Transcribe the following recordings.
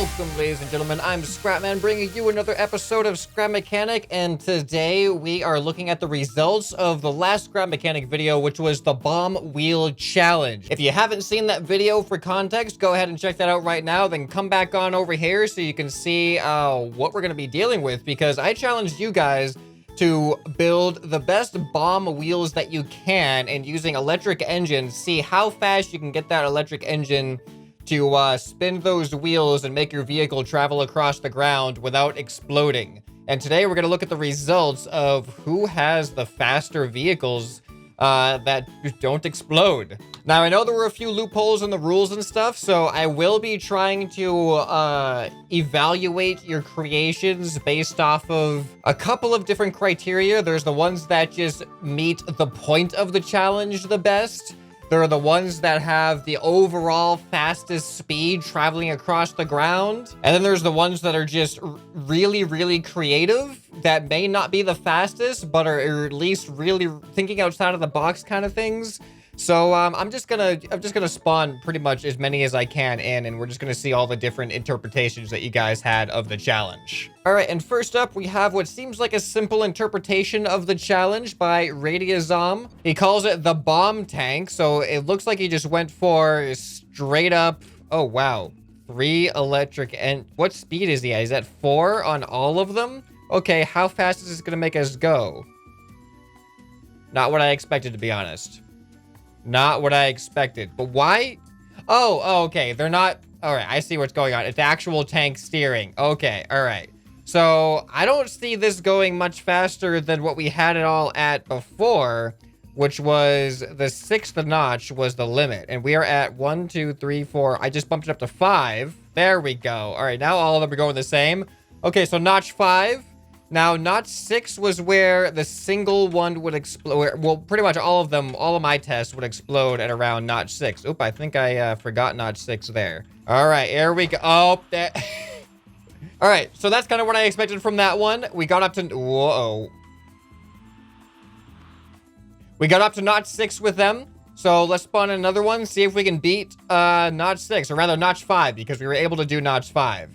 Welcome, ladies and gentlemen, I'm ScrapMan, bringing you another episode of Scrap Mechanic, and today we are looking at the results of the last Scrap Mechanic video, which was the Bomb Wheel Challenge. If you haven't seen that video, for context, go ahead and check that out right now, then come back on over here so you can see what we're going to be dealing with, because I challenged you guys to build the best bomb wheels that you can, and using electric engines, see how fast you can get that electric engine to spin those wheels and make your vehicle travel across the ground without exploding. And today we're going to look at the results of who has the faster vehicles that don't explode. Now, I know there were a few loopholes in the rules and stuff, so I will be trying to evaluate your creations based off of a couple of different criteria. There's the ones that just meet the point of the challenge the best. There are the ones that have the overall fastest speed traveling across the ground. And then there's the ones that are just really, really creative that may not be the fastest, but are at least really thinking outside of the box kind of things. So I'm just gonna spawn pretty much as many as I can in, and we're just gonna see all the different interpretations that you guys had of the challenge. All right, and first up, we have what seems like a simple interpretation of the challenge by Radiazom. He calls it the bomb tank, so it looks like he just went for straight up, oh wow, 3 electric, and what speed is he at? He's at 4 on all of them? Okay, how fast is this gonna make us go? Not what I expected, to be honest. Not what I expected. But why? Oh, okay. They're not... All right, I see what's going on. It's actual tank steering. Okay, all right. So I don't see this going much faster than what we had it all at before, which was the 6th notch was the limit. And we are at 1, 2, 3, 4. I just bumped it up to 5. There we go. All right, now all of them are going the same. Okay, so notch 5. Now, notch 6 was where the single one would explode. Well, pretty much all of them, all of my tests would explode at around notch 6. Oop, I think I forgot notch 6 there. All right, here we go. Oh, that... All right, so that's kind of what I expected from that one. We got up to... Whoa. We got up to notch 6 with them. So let's spawn another one, see if we can beat notch 6, or rather notch 5, because we were able to do notch 5.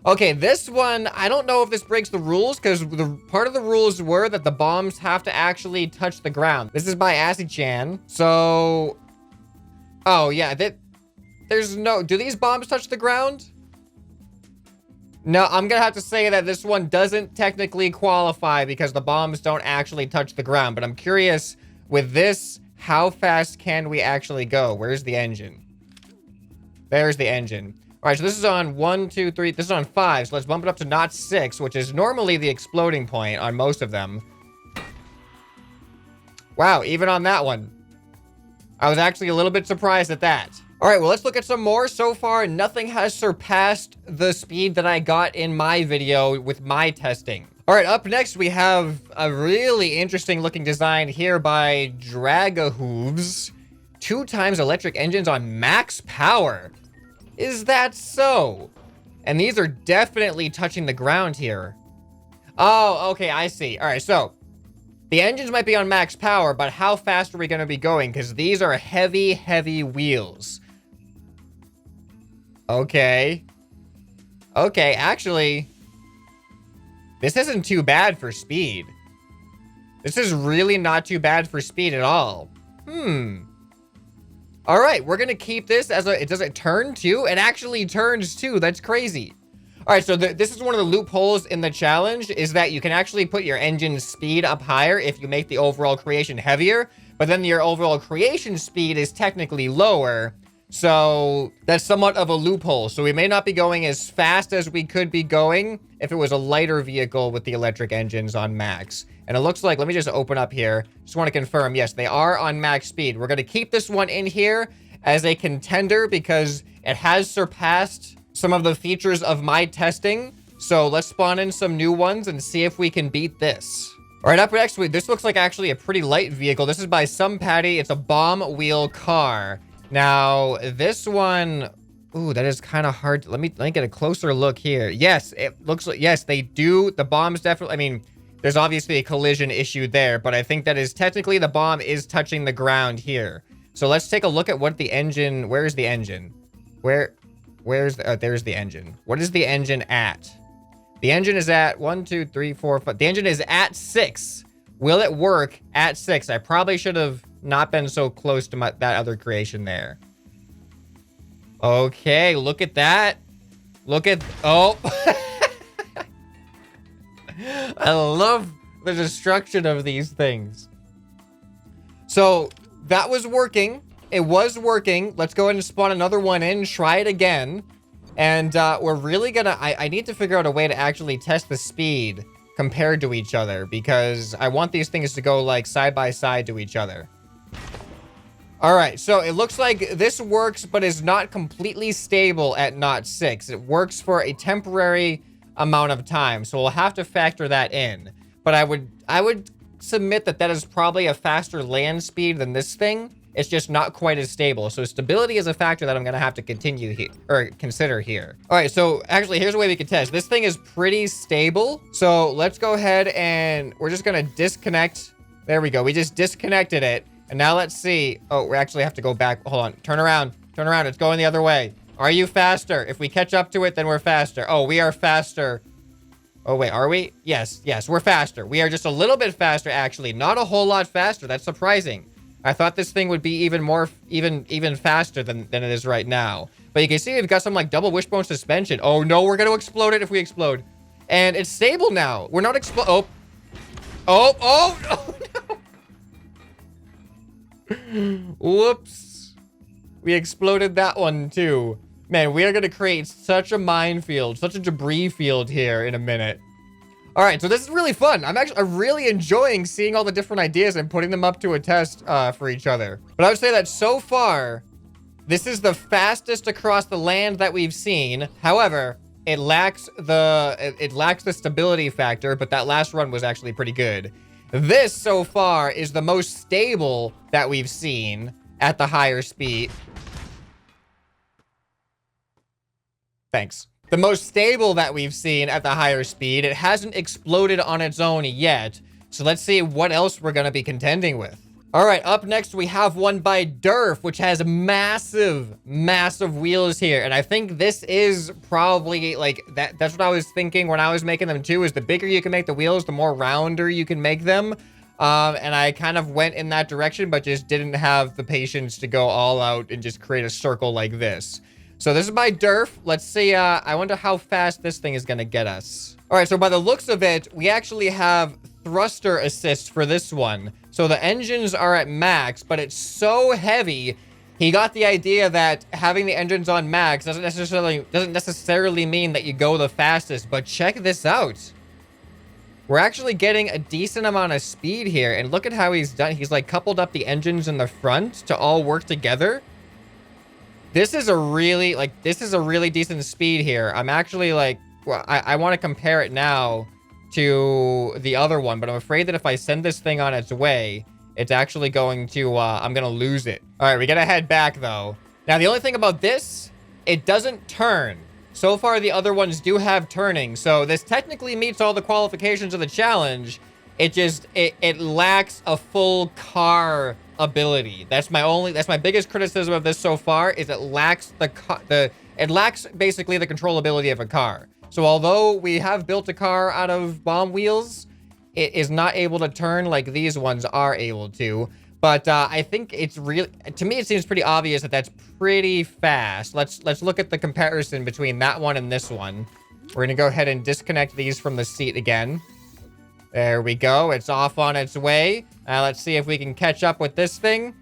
Okay, this one, I don't know if this breaks the rules, because the part of the rules were that the bombs have to actually touch the ground. This is by Assy-chan. So, oh yeah, there's no, do these bombs touch the ground? No, I'm gonna have to say that this one doesn't technically qualify because the bombs don't actually touch the ground. But I'm curious, with this, how fast can we actually go? Where's the engine? There's the engine. All right, so this is on 1, 2, 3. This is on 5, so let's bump it up to notch 6, which is normally the exploding point on most of them. Wow, even on that one. I was actually a little bit surprised at that. All right, well, let's look at some more. So far, nothing has surpassed the speed that I got in my video with my testing. All right, up next, we have a really interesting looking design here by Dragahooves. 2 times electric engines on max power. Is that so? And these are definitely touching the ground here. Oh, okay, I see. All right, so the engines might be on max power, but how fast are we going to be going? Because these are heavy, heavy wheels. Okay. Okay, actually, this isn't too bad for speed. This is really not too bad for speed at all. All right, we're going to keep this as a... Does it turn too? It actually turns too. That's crazy. All right, so this is one of the loopholes in the challenge, is that you can actually put your engine speed up higher if you make the overall creation heavier, but then your overall creation speed is technically lower. So that's somewhat of a loophole. So we may not be going as fast as we could be going if it was a lighter vehicle with the electric engines on max. And it looks like, let me just open up here. Just want to confirm, yes, they are on max speed. We're going to keep this one in here as a contender because it has surpassed some of the features of my testing. So let's spawn in some new ones and see if we can beat this. All right, up next, this looks like actually a pretty light vehicle. This is by Some Patty. It's a bomb wheel car. Now, this one... Ooh, that is kind of hard. Let me get a closer look here. Yes, it looks like... Yes, they do. The bombs definitely... I mean... There's obviously a collision issue there, but I think that is technically the bomb is touching the ground here. So let's take a look at what the engine... Where is the engine? Where Where's the, there's the engine. What is the engine at? The engine is at 1, 2, 3, 4, 5. The engine is at 6. Will it work at 6? I probably should have not been so close to that other creation there. Okay, look at that. Look at... Oh. I love the destruction of these things. So, that was working. It was working. Let's go ahead and spawn another one in. Try it again. And we're really gonna... I need to figure out a way to actually test the speed compared to each other, because I want these things to go, like, side by side to each other. All right, so it looks like this works, but is not completely stable at 0.6. It works for a temporary amount of time, so we'll have to factor that in. But I would submit that that is probably a faster land speed than this thing. It's just not quite as stable. So stability is a factor that I'm gonna have to continue here, or consider here. All right, so actually here's a way we can test. This thing is pretty stable. So let's go ahead and we're just gonna disconnect. There we go, we just disconnected it. And now let's see. Oh, we actually have to go back. Hold on, turn around, it's going the other way. Are you faster? If we catch up to it, then we're faster. Oh, we are faster. Oh wait, are we? Yes, we're faster. We are just a little bit faster, actually. Not a whole lot faster, that's surprising. I thought this thing would be even more, even faster than it is right now. But you can see we've got some like double wishbone suspension. Oh no, we're gonna explode it if we explode. And it's stable now. We're not oh no. Whoops. We exploded that one too. Man, we are gonna create such a minefield, such a debris field here in a minute. All right, so this is really fun. I'm really enjoying seeing all the different ideas and putting them up to a test for each other. But I would say that so far, this is the fastest across the land that we've seen. However, it lacks the stability factor, but that last run was actually pretty good. This so far is the most stable that we've seen at the higher speed. Thanks. The most stable that we've seen at the higher speed. It hasn't exploded on its own yet. So let's see what else we're going to be contending with. All right, up next we have one by Derf, which has massive wheels here. And I think this is probably like that's what I was thinking when I was making them too, is the bigger you can make the wheels, the more rounder you can make them. And I kind of went in that direction, but just didn't have the patience to go all out and just create a circle like this. So this is by Derf. Let's see, I wonder how fast this thing is gonna get us. All right, so by the looks of it, we actually have thruster assist for this one. So the engines are at max, but it's so heavy, he got the idea that having the engines on max doesn't necessarily mean that you go the fastest, but check this out. We're actually getting a decent amount of speed here, and look at how he's done. He's like coupled up the engines in the front to all work together. This is a really decent speed here. I'm actually like, well, I want to compare it now to the other one, but I'm afraid that if I send this thing on its way, it's actually going to, I'm going to lose it. All right, we got to head back though. Now, the only thing about this, it doesn't turn. So far, the other ones do have turning. So this technically meets all the qualifications of the challenge. It just, it lacks a full car ability. That's my biggest criticism of this so far, is it lacks it lacks basically the controllability of a car. So although we have built a car out of bomb wheels, it is not able to turn like these ones are able to. But I think it's really, to me, it seems pretty obvious that that's pretty fast. Let's look at the comparison between that one and this one. We're gonna go ahead and disconnect these from the seat again. There we go. It's off on its way. Let's see if we can catch up with this thing.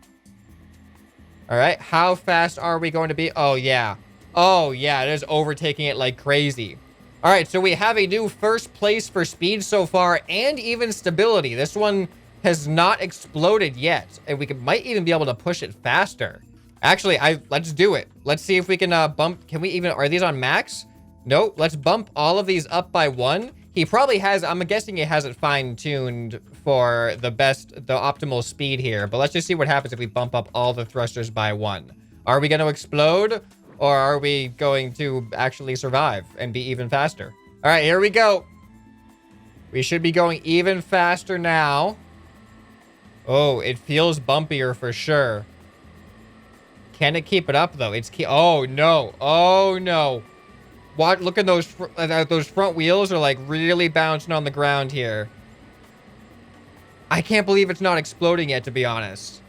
All right. How fast are we going to be? Oh, yeah. Oh, yeah. It is overtaking it like crazy. All right. So we have a new first place for speed so far and even stability. This one has not exploded yet. And we might even be able to push it faster. Actually, let's do it. Let's see if we can bump. Can we even, are these on max? Nope. Let's bump all of these up by 1. He probably has, I'm guessing he has it fine-tuned for the optimal speed here. But let's just see what happens if we bump up all the thrusters by 1. Are we going to explode? Or are we going to actually survive and be even faster? All right, here we go. We should be going even faster now. Oh, it feels bumpier for sure. Can it keep it up, though? Oh, no. Oh, no. What? Look at those front wheels are, like, really bouncing on the ground here. I can't believe it's not exploding yet, to be honest.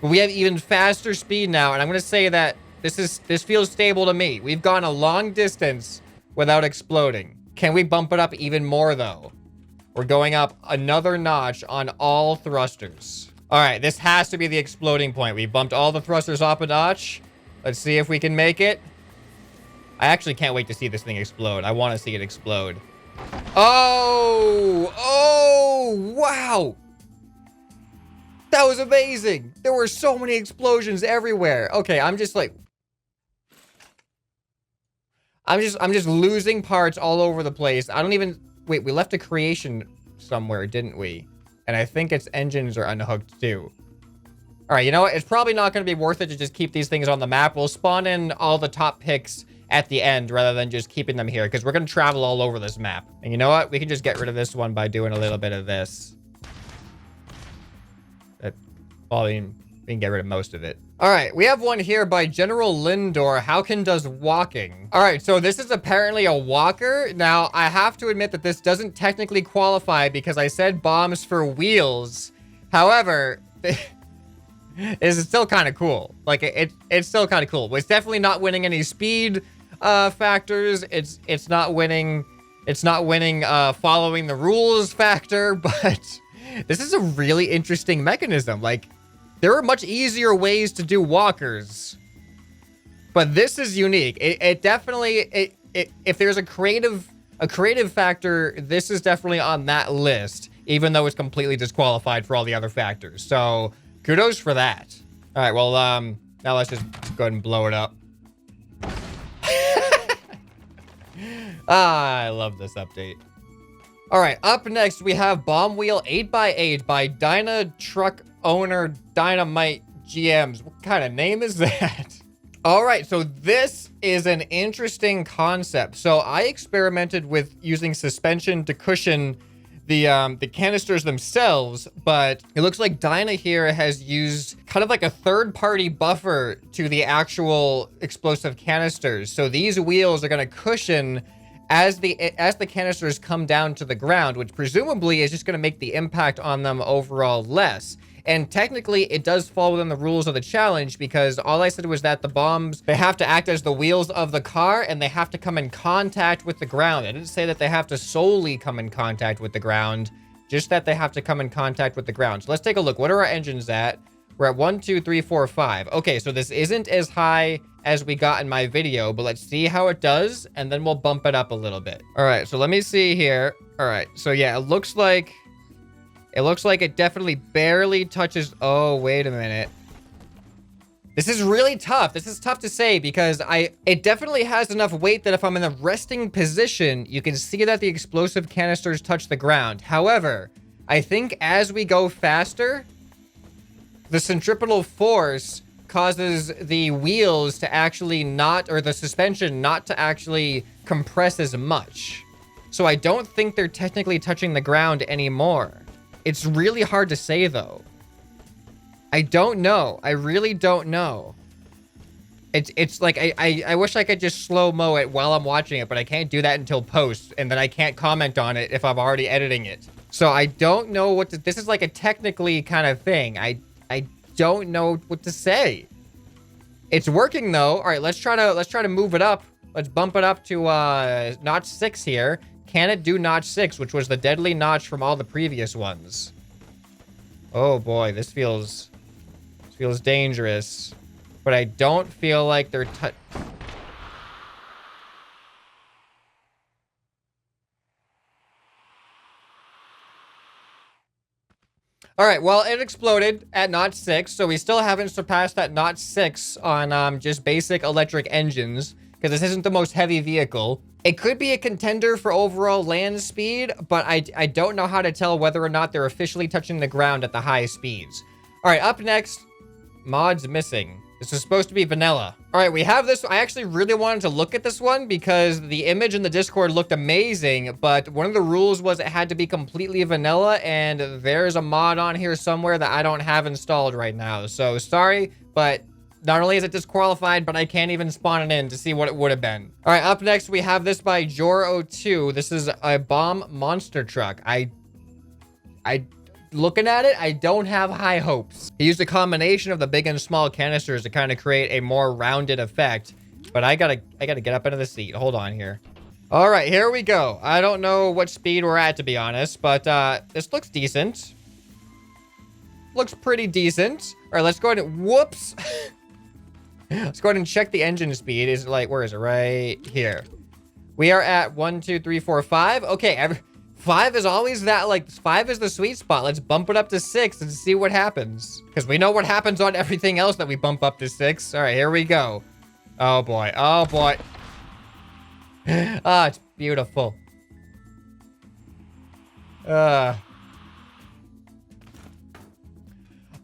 But we have even faster speed now, and I'm going to say that this feels stable to me. We've gone a long distance without exploding. Can we bump it up even more, though? We're going up another notch on all thrusters. All right, this has to be the exploding point. We bumped all the thrusters up a notch. Let's see if we can make it. I actually can't wait to see this thing explode. I want to see it explode. Oh! Oh! Wow! That was amazing! There were so many explosions everywhere. Okay, I'm just like... I'm just losing parts all over the place. I don't even... Wait, we left a creation somewhere, didn't we? And I think its engines are unhooked too. All right, you know what? It's probably not going to be worth it to just keep these things on the map. We'll spawn in all the top picks at the end rather than just keeping them here because we're going to travel all over this map. And you know what? We can just get rid of this one by doing a little bit of this. Well, we can get rid of most of it. All right, we have one here by General Lindor. Howkin does walking. All right, so this is apparently a walker. Now, I have to admit that this doesn't technically qualify because I said bombs for wheels. However, it's still kind of cool. Like, it's still kind of cool. It's definitely not winning any speed factors. It's not winning following the rules factor, but this is a really interesting mechanism. Like, there are much easier ways to do walkers, but this is unique. It definitely, if there's a creative factor, this is definitely on that list, even though it's completely disqualified for all the other factors. So kudos for that. All right, well, now let's just go ahead and blow it up. I love this update. All right, up next, we have Bomb Wheel 8x8 by Dyna Truck Owner Dynamite GMs. What kind of name is that? All right, so this is an interesting concept. So I experimented with using suspension to cushion the canisters themselves, but it looks like Dyna here has used kind of like a third-party buffer to the actual explosive canisters. So these wheels are going to cushion as the canisters come down to the ground, which presumably is just going to make the impact on them overall less. And technically, it does fall within the rules of the challenge because all I said was that the bombs, they have to act as the wheels of the car and they have to come in contact with the ground. I didn't say that they have to solely come in contact with the ground, just that they have to come in contact with the ground. So let's take a look. What are our engines at? We're at 1, 2, 3, 4, 5. Okay, so this isn't as high as we got in my video, but let's see how it does, and then we'll bump it up a little bit. All right, so let me see here. All right, so yeah, it looks like it definitely barely touches. Oh, wait a minute. This is really tough. This is tough to say because it definitely has enough weight that if I'm in a resting position, you can see that the explosive canisters touch the ground. However, I think as we go faster, the centripetal force causes the wheels to actually not, or the suspension not to actually compress as much. So I don't think they're technically touching the ground anymore. It's really hard to say, though. I don't know. I really don't know. It's like, I wish I could just slow-mo it while I'm watching it, but I can't do that until post, and then I can't comment on it if I'm already editing it. So I don't know what to... This is like a technically kind of thing. I don't know what to say. It's working, though. All right, let's try to move it up. Let's bump it up to notch 6 here. Can it do notch 6, which was the deadly notch from all the previous ones? Oh boy, this feels dangerous. But I don't feel like they're All right, well, it exploded at notch 6, so we still haven't surpassed that notch 6 on just basic electric engines, because this isn't the most heavy vehicle. It could be a contender for overall land speed, but I don't know how to tell whether or not they're officially touching the ground at the high speeds. All right, up next, mods missing. This is supposed to be vanilla. All right, we have this. I actually really wanted to look at this one because the image in the Discord looked amazing, but one of the rules was it had to be completely vanilla, and there's a mod on here somewhere that I don't have installed right now. So sorry, but not only is it disqualified, but I can't even spawn it in to see what it would have been. All right, up next, we have this by Jor02. This is a bomb monster truck. Looking at it, I don't have high hopes. He used a combination of the big and small canisters to kind of create a more rounded effect, but I gotta get up into the seat. Hold on here. All right, here we go. I don't know what speed we're at, to be honest, but this looks decent. Looks pretty decent. All right, let's go ahead and, whoops. Let's go ahead and check the engine speed. Is it like, where is it? Right here. We are at 1, 2, 3, 4, 5. Okay, 5 is always that, like, 5 is the sweet spot. Let's bump it up to 6 and see what happens. Because we know what happens on everything else that we bump up to 6. All right, here we go. Oh, boy. Oh, boy. Ah, it's beautiful.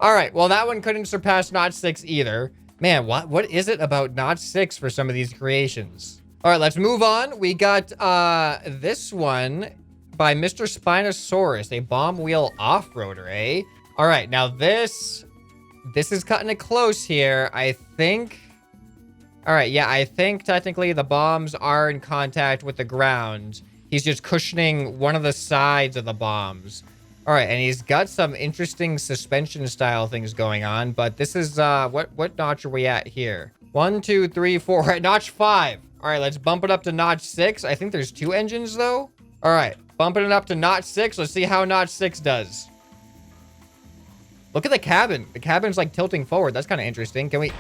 All right, well, that one couldn't surpass Notch 6 either. Man, what is it about Notch 6 for some of these creations? All right, let's move on. We got this one by Mr. Spinosaurus, a bomb wheel off-roader, eh? All right, now this is cutting it close here. I think... All right, yeah, I think technically the bombs are in contact with the ground. He's just cushioning one of the sides of the bombs. All right, and he's got some interesting suspension style things going on, but this is, what notch are we at here? 1, 2, 3, 4, right, notch 5. All right, let's bump it up to notch 6. I think there's 2 engines though. All right, bumping it up to notch 6. Let's see how notch 6 does. Look at the cabin. The cabin's like tilting forward. That's kind of interesting. Can we... I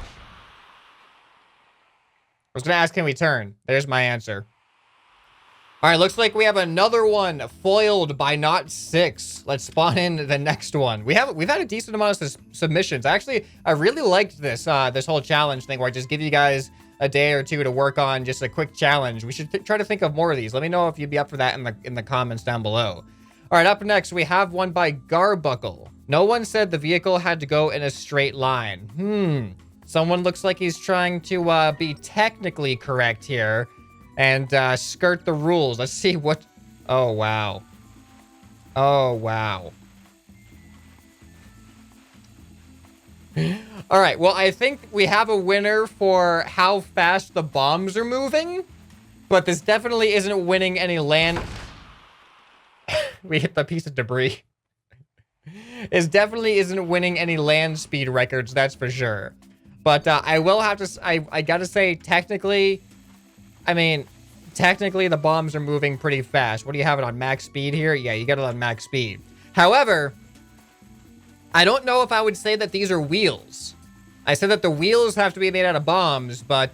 was gonna ask, can we turn? There's my answer. All right, looks like we have another one foiled by Notch 6. Let's spawn in the next one. We've had a decent amount of submissions. Actually, I really liked this this whole challenge thing where I just give you guys a day or two to work on just a quick challenge. We should try to think of more of these. Let me know if you'd be up for that in the comments down below. All right, up next, we have one by Gar Buckle. No one said the vehicle had to go in a straight line. Someone looks like he's trying to be technically correct here and skirt the rules. Let's see what... Oh, wow. Oh, wow. All right, well, I think we have a winner for how fast the bombs are moving, but this definitely isn't winning any land... We hit the piece of debris. This definitely isn't winning any land speed records, that's for sure. But I will have to... I gotta say, technically... I mean, technically the bombs are moving pretty fast. What do you have it on max speed here? Yeah, you got it on max speed. However, I don't know if I would say that these are wheels. I said that the wheels have to be made out of bombs, but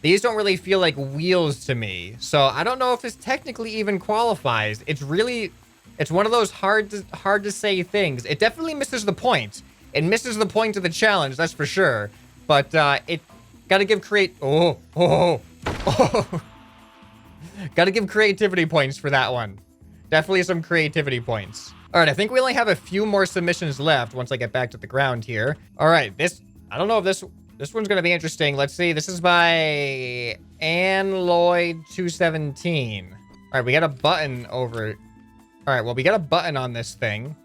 these don't really feel like wheels to me. So I don't know if this technically even qualifies. It's one of those hard to say things. It definitely misses the point. It misses the point of the challenge, that's for sure. But it gotta give gotta give creativity points for that one. Definitely some creativity points. All right, I think we only have a few more submissions left once I get back to the ground here. All right, I don't know if this one's gonna be interesting. Let's see, this is by Lloyd217. All right, we got a button over. All right, well, we got a button on this thing.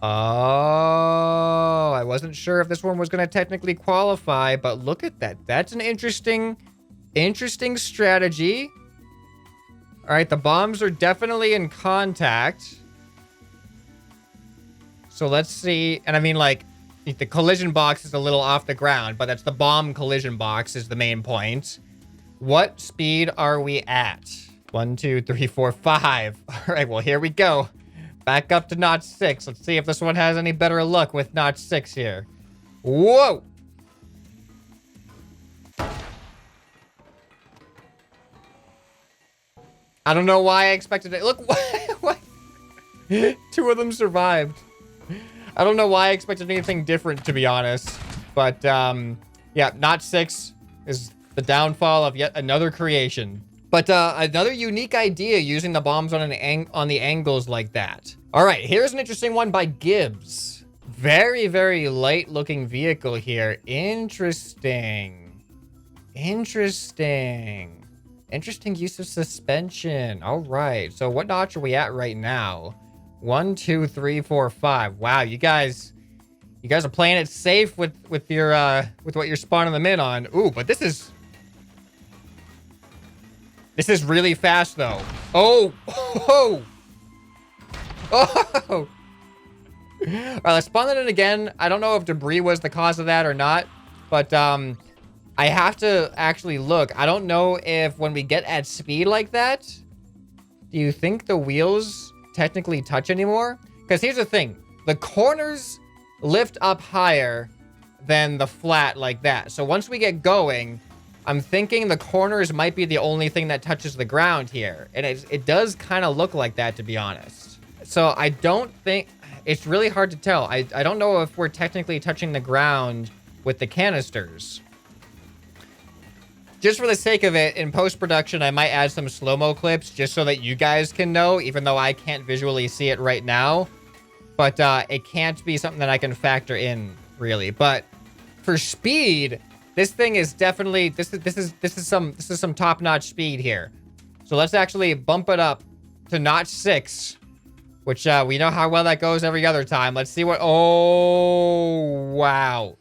Oh, I wasn't sure if this one was going to technically qualify, but look at that. That's an interesting strategy. All right, the bombs are definitely in contact. So let's see. And I mean, like, the collision box is a little off the ground, but that's the bomb collision box is the main point. What speed are we at? 1, 2, 3, 4, 5. All right, well, here we go. Back up to notch 6. Let's see if this one has any better luck with notch 6 here. Whoa! I don't know why I expected it. Look, what? 2 of them survived. I don't know why I expected anything different, to be honest. But, yeah, notch 6 is the downfall of yet another creation. But another unique idea using the bombs on the angles like that. All right, here's an interesting one by Gibbs. Very, very light looking vehicle here. Interesting. Interesting use of suspension. All right, so what notch are we at right now? 1, 2, 3, 4, 5. Wow, you guys You guys are playing it safe with with what you're spawning them in on. Ooh, but this is really fast though. Oh, oh, oh. All right, let's spawn it in again. I don't know if debris was the cause of that or not, but I have to actually look. I don't know if when we get at speed like that, do you think the wheels technically touch anymore? Because here's the thing. The corners lift up higher than the flat like that. So once we get going, I'm thinking the corners might be the only thing that touches the ground here. And it does kind of look like that, to be honest. So I don't think... It's really hard to tell. I don't know if we're technically touching the ground with the canisters. Just for the sake of it, in post-production, I might add some slow-mo clips just so that you guys can know, even though I can't visually see it right now. But it can't be something that I can factor in, really. But for speed, this thing is definitely... This is some top-notch speed here. So let's actually bump it up to notch 6. Which, we know how well that goes every other time. Let's see what... Oh, wow.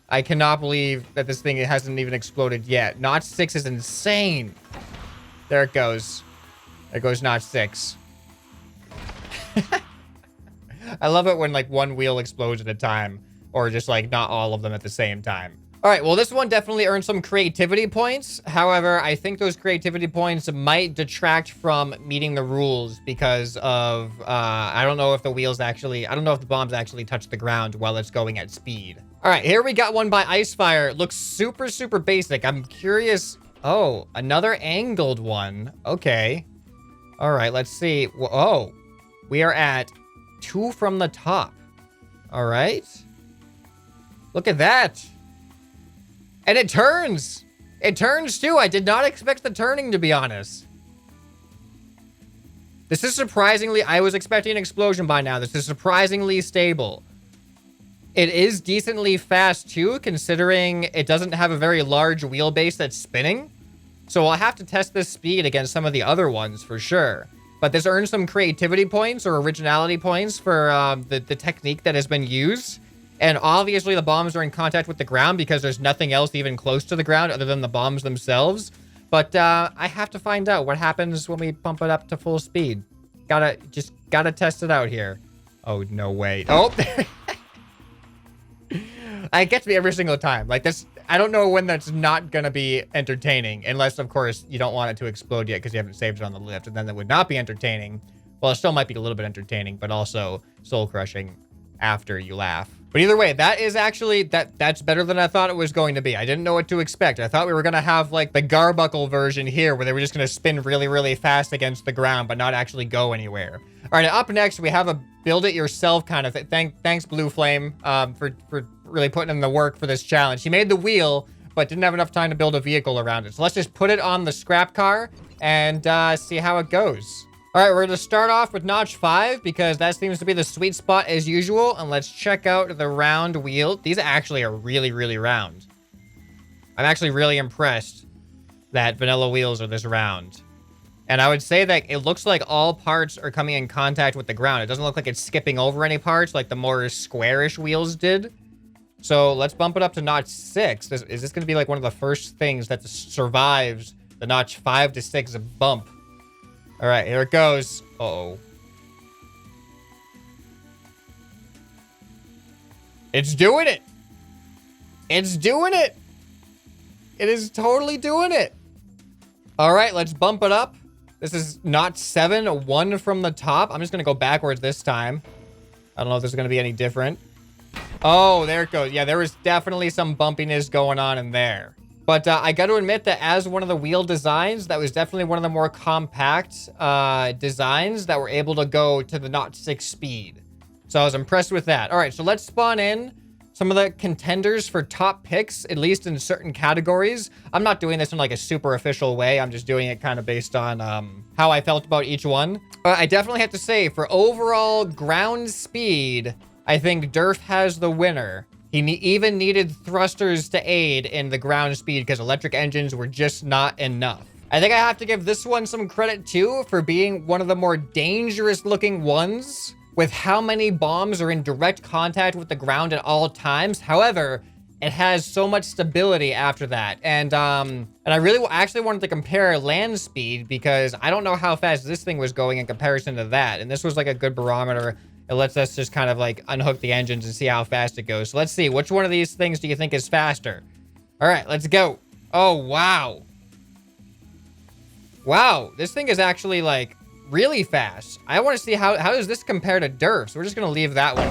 I cannot believe that this thing hasn't even exploded yet. Notch 6 is insane. There it goes. There goes notch 6. I love it when, like, one wheel explodes at a time. Or just, like, not all of them at the same time. All right, well, this one definitely earned some creativity points. However, I think those creativity points might detract from meeting the rules because of, I don't know if the wheels actually, I don't know if the bombs actually touch the ground while it's going at speed. All right, here we got one by Icefire. It looks super, super basic. I'm curious. Oh, another angled one. Okay. All right, let's see. Oh, we are at 2 from the top. All right. Look at that. And it turns. It turns too. I did not expect the turning, to be honest. This is surprisingly... I was expecting an explosion by now. This is surprisingly stable. It is decently fast too, considering it doesn't have a very large wheelbase that's spinning. So I'll have to test this speed against some of the other ones for sure. But this earns some creativity points or originality points for the technique that has been used. And obviously the bombs are in contact with the ground because there's nothing else even close to the ground other than the bombs themselves. But I have to find out what happens when we pump it up to full speed. Gotta test it out here. Oh, no way. Oh! It gets me every single time. Like this, I don't know when that's not gonna be entertaining. Unless, of course, you don't want it to explode yet because you haven't saved it on the lift. And then that would not be entertaining. Well, it still might be a little bit entertaining, but also soul-crushing after you laugh. But either way, that is actually, that's better than I thought it was going to be. I didn't know what to expect. I thought we were going to have like the Gar Buckle version here where they were just going to spin really, really fast against the ground, but not actually go anywhere. All right, up next, we have a build it yourself kind of thing. Thanks, Blue Flame, for really putting in the work for this challenge. He made the wheel, but didn't have enough time to build a vehicle around it. So let's just put it on the scrap car and see how it goes. All right, we're going to start off with notch 5 because that seems to be the sweet spot as usual. And let's check out the round wheel. These actually are really, really round. I'm actually really impressed that vanilla wheels are this round. And I would say that it looks like all parts are coming in contact with the ground. It doesn't look like it's skipping over any parts like the more squarish wheels did. So let's bump it up to notch 6. Is this going to be like one of the first things that survives the notch 5 to 6 bump? All right, here it goes. Uh-oh. It's doing it. It's doing it. It is totally doing it. All right, let's bump it up. This is notch 7, 1 from the top. I'm just going to go backwards this time. I don't know if this is going to be any different. Oh, there it goes. Yeah, there was definitely some bumpiness going on in there. But I got to admit that as one of the wheel designs, that was definitely one of the more compact designs that were able to go to the notch 6 speed. So I was impressed with that. All right, so let's spawn in some of the contenders for top picks, at least in certain categories. I'm not doing this in like a super official way. I'm just doing it kind of based on how I felt about each one. But I definitely have to say, for overall ground speed, I think Derf has the winner. He even needed thrusters to aid in the ground speed because electric engines were just not enough. I think I have to give this one some credit too for being one of the more dangerous looking ones with how many bombs are in direct contact with the ground at all times. However, it has so much stability after that. And I really actually wanted to compare land speed because I don't know how fast this thing was going in comparison to that. And this was like a good barometer. It lets us just kind of like unhook the engines and see how fast it goes. So let's see, which one of these things do you think is faster? All right, let's go. Oh, wow. Wow, this thing is actually like really fast. I want to see how does this compare to Derf. So we're just going to leave that one.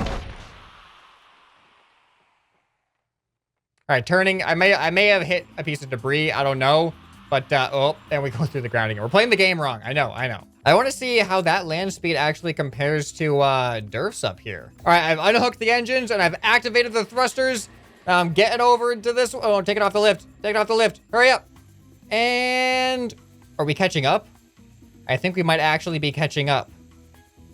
All right, turning. I may have hit a piece of debris. I don't know. But, oh, and we go through the ground again. We're playing the game wrong. I know. I want to see how that land speed actually compares to Derf's up here. All right, I've unhooked the engines and I've activated the thrusters. Getting over to this. Oh, take it off the lift. Take it off the lift. Hurry up. And are we catching up? I think we might actually be catching up.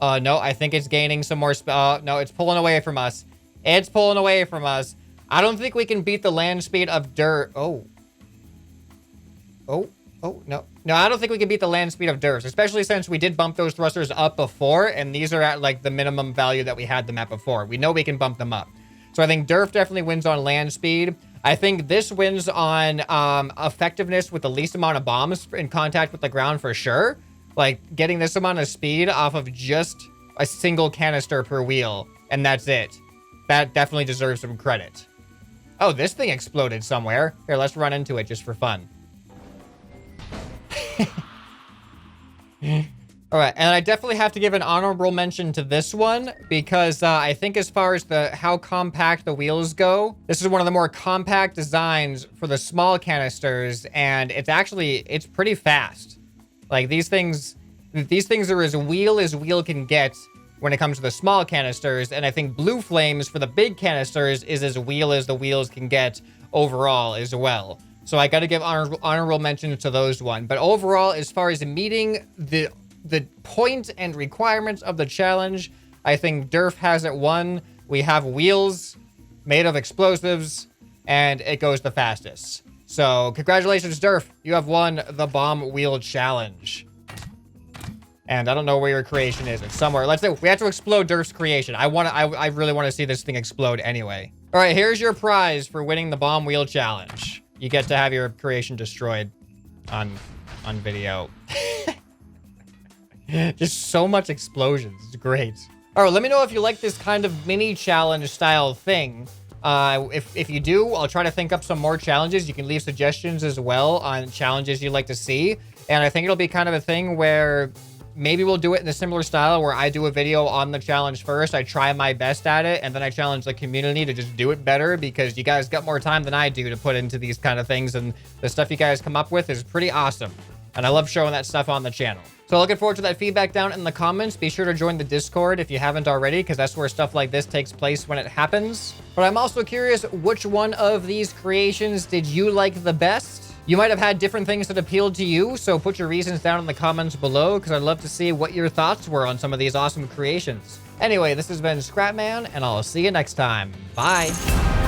No, I think it's gaining some more. No, it's pulling away from us. It's pulling away from us. I don't think we can beat the land speed of Derf. Oh, no. No, I don't think we can beat the land speed of Derf, especially since we did bump those thrusters up before, and these are at, like, the minimum value that we had them at before. We know we can bump them up. So I think Derf definitely wins on land speed. I think this wins on effectiveness with the least amount of bombs in contact with the ground for sure. Like, getting this amount of speed off of just a single canister per wheel, and that's it. That definitely deserves some credit. Oh, this thing exploded somewhere. Here, let's run into it just for fun. All right, and I definitely have to give an honorable mention to this one because I think as far as how compact the wheels go, this is one of the more compact designs for the small canisters, and it's pretty fast. Like these things are as wheel can get when it comes to the small canisters, and I think Blue Flames for the big canisters is as wheel as the wheels can get overall as well. So I got to give honorable mention to those one. But overall, as far as meeting the point and requirements of the challenge, I think Derf has it won. We have wheels made of explosives, and it goes the fastest. So congratulations, Derf. You have won the bomb wheel challenge. And I don't know where your creation is. It's somewhere. We have to explode Derf's creation. I really want to see this thing explode anyway. All right, here's your prize for winning the bomb wheel challenge. You get to have your creation destroyed on video. Just so much explosions. It's great. All right, let me know if you like this kind of mini challenge style thing. If you do, I'll try to think up some more challenges. You can leave suggestions as well on challenges you'd like to see. And I think it'll be kind of a thing where maybe we'll do it in a similar style where I do a video on the challenge first. I try my best at it, and then I challenge the community to just do it better because you guys got more time than I do to put into these kind of things, and the stuff you guys come up with is pretty awesome. And I love showing that stuff on the channel. So looking forward to that feedback down in the comments. Be sure to join the Discord if you haven't already, because that's where stuff like this takes place when it happens. But I'm also curious, which one of these creations did you like the best? You might have had different things that appealed to you, so put your reasons down in the comments below, because I'd love to see what your thoughts were on some of these awesome creations. Anyway, this has been ScrapMan, and I'll see you next time. Bye.